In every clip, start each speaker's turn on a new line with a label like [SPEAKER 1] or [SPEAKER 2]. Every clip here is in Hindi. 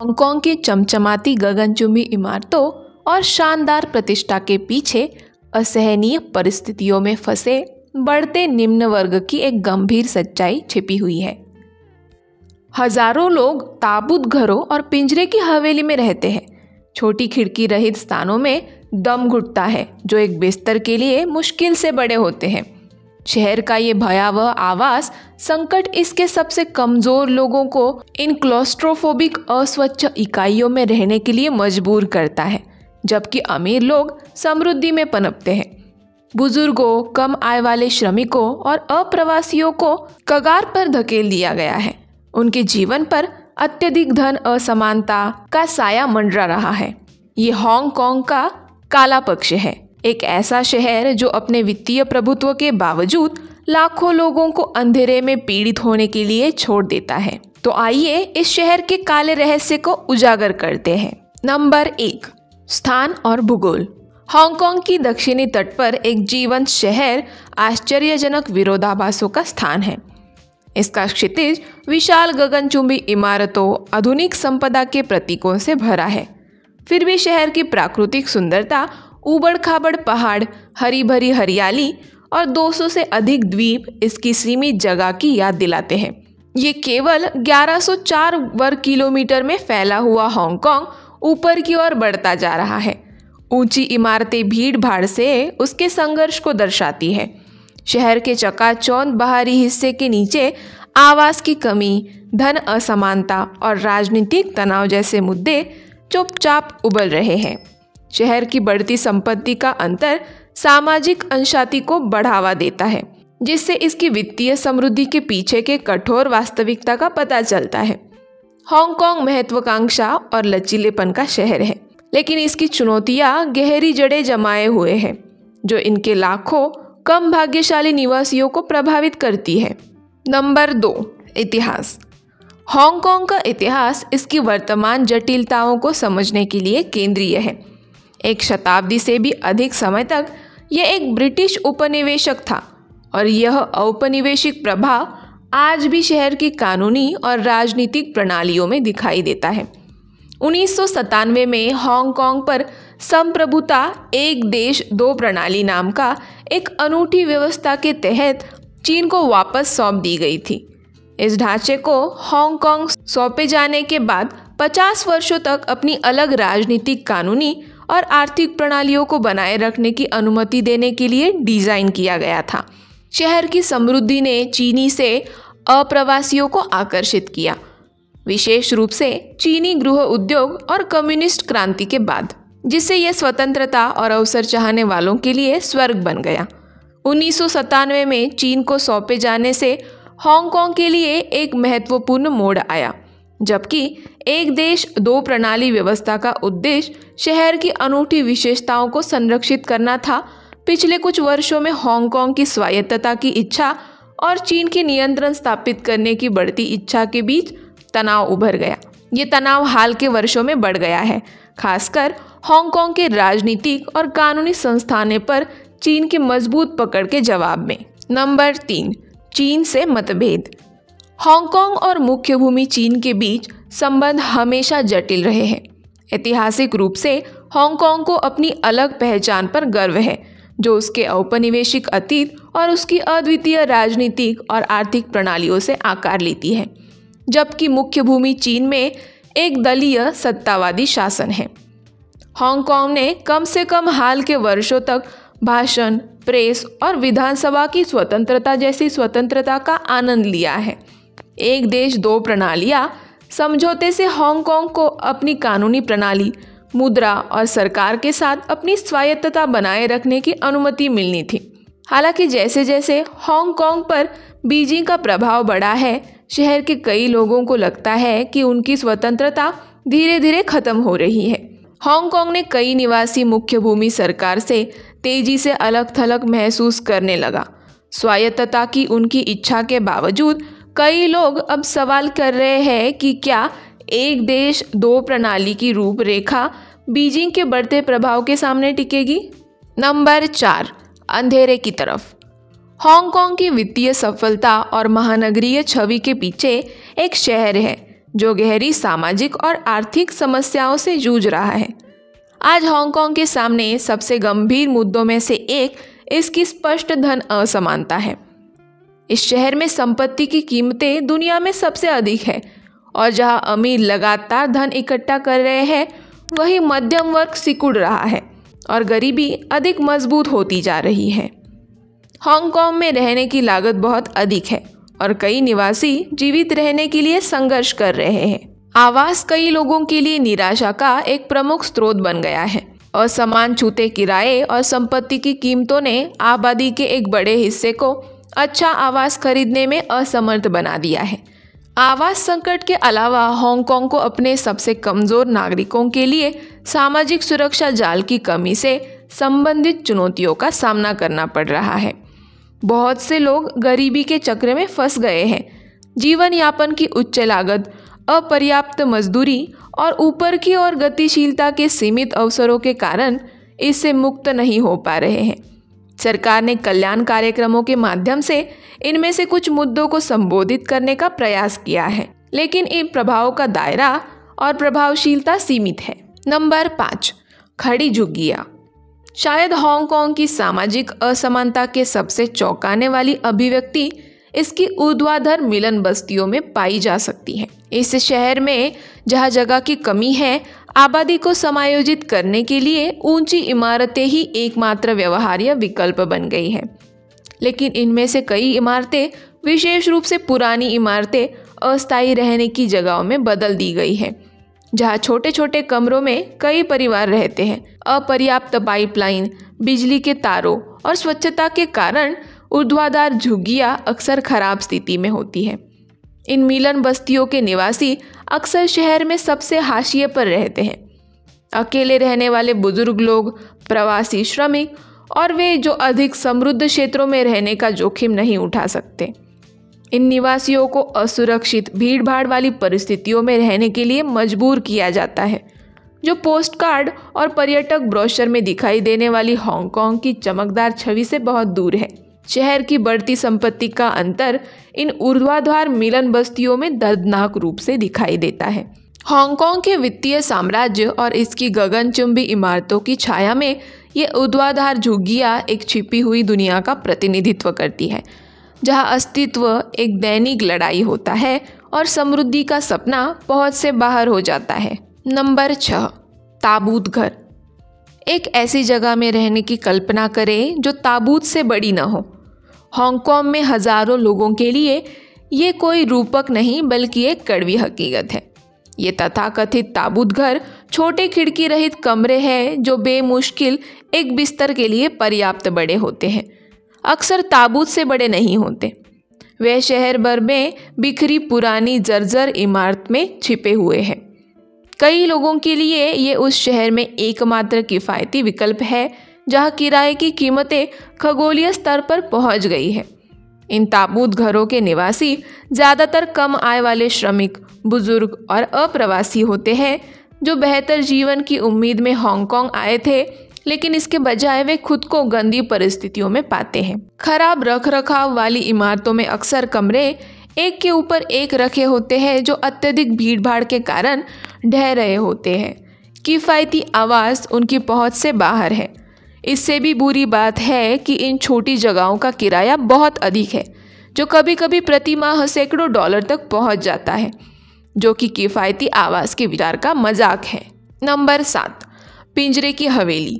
[SPEAKER 1] हांगकांग की चमचमाती गगनचुंबी इमारतों और शानदार प्रतिष्ठा के पीछे असहनीय परिस्थितियों में फंसे बढ़ते निम्न वर्ग की एक गंभीर सच्चाई छिपी हुई है। हजारों लोग ताबूत घरों और पिंजरे की हवेली में रहते हैं। छोटी खिड़की रहित स्थानों में दम घुटता है जो एक बिस्तर के लिए मुश्किल से बड़े होते हैं। शहर का ये भयावह आवास संकट इसके सबसे कमजोर लोगों को इन क्लॉस्ट्रोफोबिक अस्वच्छ इकाइयों में रहने के लिए मजबूर करता है, जबकि अमीर लोग समृद्धि में पनपते हैं। बुजुर्गों, कम आय वाले श्रमिकों और अप्रवासियों को कगार पर धकेल दिया गया है। उनके जीवन पर अत्यधिक धन असमानता का साया मंडरा रहा है। ये हांगकांग का काला पक्ष है, एक ऐसा शहर जो अपने वित्तीय प्रभुत्व के बावजूद लाखों लोगों को अंधेरे में पीड़ित होने के लिए छोड़ देता है। तो आइए इस शहर के काले रहस्य को उजागर करते हैं। नंबर 1, स्थान और भूगोल। हांगकांग की दक्षिणी तट पर एक जीवंत शहर आश्चर्यजनक विरोधाभासों का स्थान है। इसका क्षितिज विशाल गगनचुंबी इमारतों, आधुनिक संपदा के प्रतीकों से भरा है। फिर भी शहर की प्राकृतिक सुंदरता, ऊबड़ खाबड़ पहाड़, हरी भरी हरियाली और 200 से अधिक द्वीप इसकी सीमित जगह की याद दिलाते हैं। ये केवल 1104 वर्ग किलोमीटर में फैला हुआ हांगकांग ऊपर की ओर बढ़ता जा रहा है। ऊंची इमारतें भीड़ भाड़ से उसके संघर्ष को दर्शाती है। शहर के चकाचौंध बाहरी हिस्से के नीचे आवास की कमी, धन असमानता और राजनीतिक तनाव जैसे मुद्दे चुपचाप उबल रहे हैं। शहर की बढ़ती संपत्ति का अंतर सामाजिक अशांति को बढ़ावा देता है, जिससे इसकी वित्तीय समृद्धि के पीछे के कठोर वास्तविकता का पता चलता है। हांगकांग महत्वाकांक्षा और लचीलेपन का शहर है, लेकिन इसकी चुनौतियां गहरी जड़ें जमाए हुए हैं, जो इनके लाखों कम भाग्यशाली निवासियों को प्रभावित करती है। नंबर 2, इतिहास। हांगकांग का इतिहास इसकी वर्तमान जटिलताओं को समझने के लिए केंद्रीय है। एक शताब्दी से भी अधिक समय तक यह एक ब्रिटिश उपनिवेशक था और यह औपनिवेशिक प्रभाव आज भी शहर की कानूनी और राजनीतिक प्रणालियों में दिखाई देता है। 1997 में हांगकांग पर संप्रभुता एक देश दो प्रणाली नाम का एक अनूठी व्यवस्था के तहत चीन को वापस सौंप दी गई थी। इस ढांचे को हांगकांग सौंपे जाने के बाद 50 वर्षों तक अपनी अलग राजनीतिक, कानूनी और आर्थिक प्रणालियों को बनाए रखने की अनुमति देने के लिए डिजाइन किया गया था। शहर की समृद्धि ने चीनी से अप्रवासियों को आकर्षित किया, विशेष रूप से चीनी गृह उद्योग और कम्युनिस्ट क्रांति के बाद, जिससे यह स्वतंत्रता और अवसर चाहने वालों के लिए स्वर्ग बन गया। 1997 में चीन को सौंपे जाने से हांगकांग के लिए एक महत्वपूर्ण मोड़ आया। जबकि एक देश दो प्रणाली व्यवस्था का उद्देश्य शहर की अनूठी विशेषताओं को संरक्षित करना था, पिछले कुछ वर्षों में हांगकांग की स्वायत्तता की इच्छा और चीन के नियंत्रण स्थापित करने की बढ़ती इच्छा के बीच तनाव उभर गया। ये तनाव हाल के वर्षों में बढ़ गया है, खासकर हांगकांग के राजनीतिक और कानूनी संस्थानों पर चीन की मजबूत पकड़ के जवाब में। नंबर 3, चीन से मतभेद। हांगकांग और मुख्य भूमि चीन के बीच संबंध हमेशा जटिल रहे हैं। ऐतिहासिक रूप से हांगकांग को अपनी अलग पहचान पर गर्व है, जो उसके औपनिवेशिक अतीत और उसकी अद्वितीय राजनीतिक और आर्थिक प्रणालियों से आकार लेती है, जबकि मुख्य भूमि चीन में एक दलीय सत्तावादी शासन है। हांगकांग ने कम से कम हाल के वर्षों तक भाषण, प्रेस और विधानसभा की स्वतंत्रता जैसी स्वतंत्रता का आनंद लिया है। एक देश दो प्रणालियां समझौते से हांगकांग को अपनी कानूनी प्रणाली, मुद्रा और सरकार के साथ अपनी स्वायत्तता बनाए रखने की अनुमति मिलनी थी। हालांकि जैसे जैसे हांगकांग पर बीजिंग का प्रभाव बढ़ा है, शहर के कई लोगों को लगता है कि उनकी स्वतंत्रता धीरे धीरे खत्म हो रही है। हांगकांग ने कई निवासी मुख्य भूमि सरकार से तेजी से अलग थलग महसूस करने लगा। स्वायत्तता की उनकी इच्छा के बावजूद कई लोग अब सवाल कर रहे हैं कि क्या एक देश दो प्रणाली की रूपरेखा बीजिंग के बढ़ते प्रभाव के सामने टिकेगी। नंबर 4, अंधेरे की तरफ। हांगकांग की वित्तीय सफलता और महानगरीय छवि के पीछे एक शहर है जो गहरी सामाजिक और आर्थिक समस्याओं से जूझ रहा है। आज हांगकांग के सामने सबसे गंभीर मुद्दों में से एक इसकी स्पष्ट धन असमानता है। इस शहर में संपत्ति की कीमतें दुनिया में सबसे अधिक है और जहां अमीर लगातार धन इकट्ठा कर रहे हैं, वहीं मध्यम वर्ग सिकुड़ रहा है और गरीबी अधिक मजबूत होती जा रही है। हांगकांग में रहने की लागत बहुत अधिक है और कई निवासी जीवित रहने के लिए संघर्ष कर रहे हैं। आवास कई लोगों के लिए निराशा का एक प्रमुख स्रोत बन गया है। असमान छूते किराए और संपत्ति की कीमतों ने आबादी के एक बड़े हिस्से को अच्छा आवास खरीदने में असमर्थ बना दिया है। आवास संकट के अलावा हांगकांग को अपने सबसे कमज़ोर नागरिकों के लिए सामाजिक सुरक्षा जाल की कमी से संबंधित चुनौतियों का सामना करना पड़ रहा है। बहुत से लोग गरीबी के चक्र में फंस गए हैं। जीवन यापन की उच्च लागत, अपर्याप्त मजदूरी और ऊपर की ओर गतिशीलता के सीमित अवसरों के कारण इससे मुक्त नहीं हो पा रहे हैं। सरकार ने कल्याण कार्यक्रमों के माध्यम से इनमें से कुछ मुद्दों को संबोधित करने का प्रयास किया है, लेकिन इन प्रभावों का दायरा और प्रभावशीलता सीमित है। नंबर 5, खड़ी झुग्गियाँ। शायद हांगकांग की सामाजिक असमानता के सबसे चौंकाने वाली अभिव्यक्ति इसकी ऊर्ध्वाधर मिलन बस्तियों में पाई जा सकती है। इस शहर में जहाँ जगह की कमी है, आबादी को समायोजित करने के लिए ऊंची इमारतें ही एकमात्र व्यवहार्य विकल्प बन गई है। लेकिन इनमें से कई इमारतें, विशेष रूप से पुरानी इमारतें, अस्थायी रहने की जगहों में बदल दी गई है, जहाँ छोटे छोटे कमरों में कई परिवार रहते हैं। अपर्याप्त पाइपलाइन, बिजली के तारों और स्वच्छता के कारण ऊर्ध्वाधर झुग्गियाँ अक्सर खराब स्थिति में होती है। इन मिलन बस्तियों के निवासी अक्सर शहर में सबसे हाशिए पर रहते हैं। अकेले रहने वाले बुजुर्ग लोग, प्रवासी श्रमिक और वे जो अधिक समृद्ध क्षेत्रों में रहने का जोखिम नहीं उठा सकते। इन निवासियों को असुरक्षित, भीड़भाड़ वाली परिस्थितियों में रहने के लिए मजबूर किया जाता है, जो पोस्टकार्ड और पर्यटक ब्रोशर में दिखाई देने वाली हांगकांग की चमकदार छवि से बहुत दूर है। शहर की बढ़ती संपत्ति का अंतर इन ऊर्ध्वाधर मिलन बस्तियों में दर्दनाक रूप से दिखाई देता है। हांगकांग के वित्तीय साम्राज्य और इसकी गगनचुंबी इमारतों की छाया में ये ऊर्ध्वाधर झुग्गियाँ एक छिपी हुई दुनिया का प्रतिनिधित्व करती है, जहाँ अस्तित्व एक दैनिक लड़ाई होता है और समृद्धि का सपना पहुँच से बाहर हो जाता है। नंबर 6, ताबूत घर। एक ऐसी जगह में रहने की कल्पना करें जो ताबूत से बड़ी न हो। हांगकांग में हजारों लोगों के लिए ये कोई रूपक नहीं, बल्कि एक कड़वी हकीकत है। ये तथाकथित ताबूत घर छोटे खिड़की रहित कमरे हैं जो बेमुश्किल एक बिस्तर के लिए पर्याप्त बड़े होते हैं। अक्सर ताबूत से बड़े नहीं होते। वे शहर भर में बिखरी पुरानी जर्जर इमारत में छिपे हुए हैं। कई लोगों के लिए ये उस शहर में एकमात्र किफ़ायती विकल्प है जहाँ किराए की कीमतें खगोलीय स्तर पर पहुँच गई है। इन ताबूत घरों के निवासी ज़्यादातर कम आय वाले श्रमिक, बुजुर्ग और अप्रवासी होते हैं, जो बेहतर जीवन की उम्मीद में हांगकांग आए थे, लेकिन इसके बजाय वे खुद को गंदी परिस्थितियों में पाते हैं। खराब रखरखाव वाली इमारतों में अक्सर कमरे एक के ऊपर एक रखे होते हैं, जो अत्यधिक भीड़भाड़ के कारण ढह रहे होते हैं। किफ़ायती आवास उनकी पहुंच से बाहर है। इससे भी बुरी बात है कि इन छोटी जगहों का किराया बहुत अधिक है, जो कभी कभी प्रति माह सैकड़ों डॉलर तक पहुंच जाता है, जो कि किफ़ायती आवास के विचार का मजाक है। नंबर 7, पिंजरे की हवेली।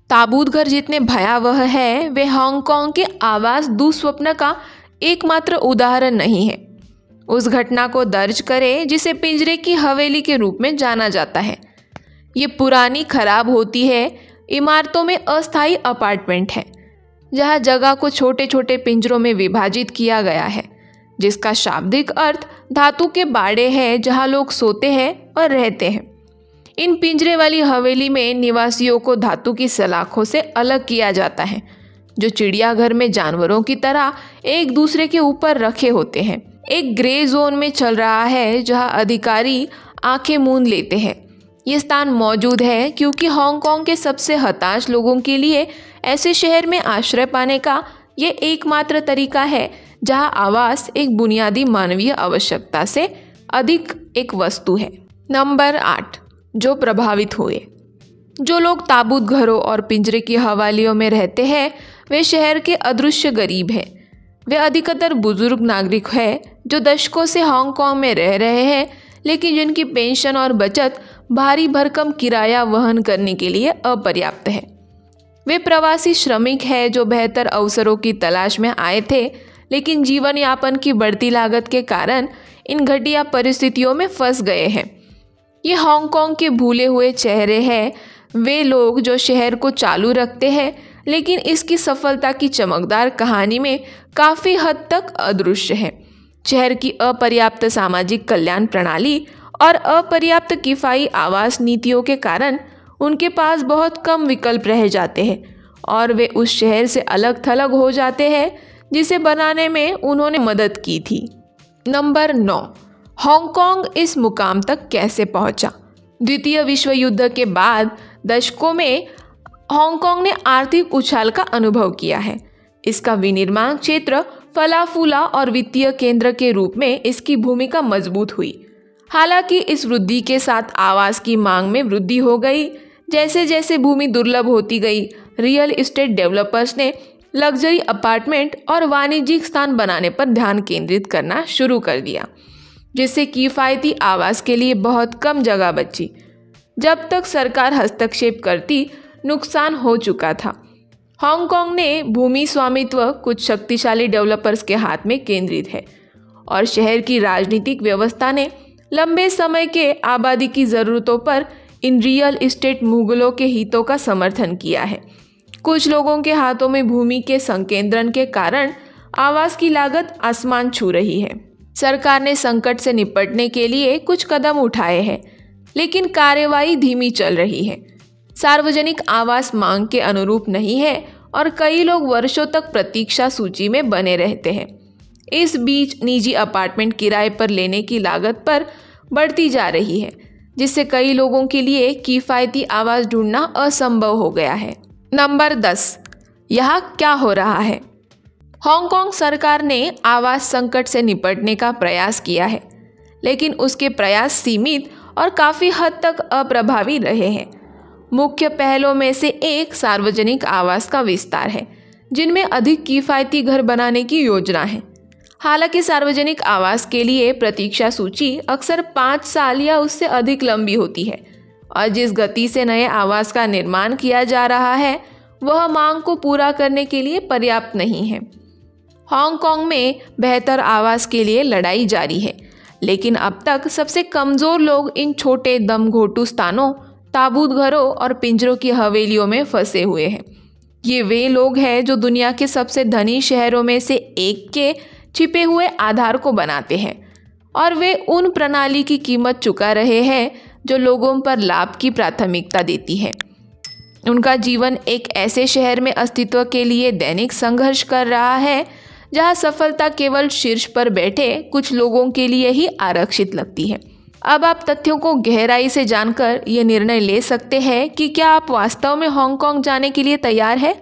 [SPEAKER 1] ताबूत घर जितने भयावह है, वे हांगकांग के आवास दुस्वप्न का एकमात्र उदाहरण नहीं है। उस घटना को दर्ज करें जिसे पिंजरे की हवेली के रूप में जाना जाता है। ये पुरानी, खराब होती है इमारतों में अस्थायी अपार्टमेंट है, जहाँ जगह को छोटे छोटे पिंजरों में विभाजित किया गया है, जिसका शाब्दिक अर्थ धातु के बाड़े हैं जहाँ लोग सोते हैं और रहते हैं। इन पिंजरे वाली हवेली में निवासियों को धातु की सलाखों से अलग किया जाता है, जो चिड़ियाघर में जानवरों की तरह एक दूसरे के ऊपर रखे होते हैं। एक ग्रे जोन में चल रहा है जहां अधिकारी आंखें मूंद लेते हैं। ये स्थान मौजूद है क्योंकि हांगकांग के सबसे हताश लोगों के लिए ऐसे शहर में आश्रय पाने का ये एकमात्र तरीका है जहां आवास एक बुनियादी मानवीय आवश्यकता से अधिक एक वस्तु है। नंबर 8, जो प्रभावित हुए। जो लोग ताबूत घरों और पिंजरे की हवेलियों में रहते हैं वे शहर के अदृश्य गरीब हैं। वे अधिकतर बुजुर्ग नागरिक हैं जो दशकों से हांगकांग में रह रहे हैं, लेकिन जिनकी पेंशन और बचत भारी भरकम किराया वहन करने के लिए अपर्याप्त है। वे प्रवासी श्रमिक हैं जो बेहतर अवसरों की तलाश में आए थे, लेकिन जीवन यापन की बढ़ती लागत के कारण इन घटिया परिस्थितियों में फंस गए हैं। ये हांगकांग के भूले हुए चेहरे हैं, वे लोग जो शहर को चालू रखते हैं लेकिन इसकी सफलता की चमकदार कहानी में काफ़ी हद तक अदृश्य है। शहर की अपर्याप्त सामाजिक कल्याण प्रणाली और अपर्याप्त किफ़ायती आवास नीतियों के कारण उनके पास बहुत कम विकल्प रह जाते हैं और वे उस शहर से अलग थलग हो जाते हैं जिसे बनाने में उन्होंने मदद की थी। नंबर 9, हांगकांग इस मुकाम तक कैसे पहुंचा। द्वितीय विश्व युद्ध के बाद दशकों में हांगकांग ने आर्थिक उछाल का अनुभव किया है। इसका विनिर्माण क्षेत्र फला फूला और वित्तीय केंद्र के रूप में इसकी भूमिका मजबूत हुई। हालांकि इस वृद्धि के साथ आवास की मांग में वृद्धि हो गई। जैसे जैसे भूमि दुर्लभ होती गई, रियल एस्टेट डेवलपर्स ने लग्जरी अपार्टमेंट और वाणिज्यिक स्थान बनाने पर ध्यान केंद्रित करना शुरू कर दिया, जिससे किफ़ायती आवास के लिए बहुत कम जगह बची। जब तक सरकार हस्तक्षेप करती, नुकसान हो चुका था। हांगकांग ने भूमि स्वामित्व कुछ शक्तिशाली डेवलपर्स के हाथ में केंद्रित है और शहर की राजनीतिक व्यवस्था ने लंबे समय के आबादी की ज़रूरतों पर इन रियल एस्टेट मुगलों के हितों का समर्थन किया है। कुछ लोगों के हाथों में भूमि के संकेंद्रण के कारण आवास की लागत आसमान छू रही है। सरकार ने संकट से निपटने के लिए कुछ कदम उठाए हैं, लेकिन कार्यवाही धीमी चल रही है। सार्वजनिक आवास मांग के अनुरूप नहीं है और कई लोग वर्षों तक प्रतीक्षा सूची में बने रहते हैं। इस बीच निजी अपार्टमेंट किराए पर लेने की लागत पर बढ़ती जा रही है, जिससे कई लोगों के लिए किफ़ायती आवास ढूंढना असंभव हो गया है। नंबर 10, यहाँ क्या हो रहा है। हांगकांग सरकार ने आवास संकट से निपटने का प्रयास किया है, लेकिन उसके प्रयास सीमित और काफ़ी हद तक अप्रभावी रहे हैं। मुख्य पहलों में से एक सार्वजनिक आवास का विस्तार है, जिनमें अधिक किफ़ायती घर बनाने की योजना है। हालांकि सार्वजनिक आवास के लिए प्रतीक्षा सूची अक्सर 5 साल या उससे अधिक लंबी होती है और जिस गति से नए आवास का निर्माण किया जा रहा है वह मांग को पूरा करने के लिए पर्याप्त नहीं है। हांगकांग में बेहतर आवास के लिए लड़ाई जारी है, लेकिन अब तक सबसे कमज़ोर लोग इन छोटे दमघोंटू स्थानों, ताबूत घरों और पिंजरों की हवेलियों में फंसे हुए हैं। ये वे लोग हैं जो दुनिया के सबसे धनी शहरों में से एक के छिपे हुए आधार को बनाते हैं और वे उन प्रणाली की कीमत चुका रहे हैं जो लोगों पर लाभ की प्राथमिकता देती है। उनका जीवन एक ऐसे शहर में अस्तित्व के लिए दैनिक संघर्ष कर रहा है जहां सफलता केवल शीर्ष पर बैठे कुछ लोगों के लिए ही आरक्षित लगती है। अब आप तथ्यों को गहराई से जानकर ये निर्णय ले सकते हैं कि क्या आप वास्तव में हांगकांग जाने के लिए तैयार हैं।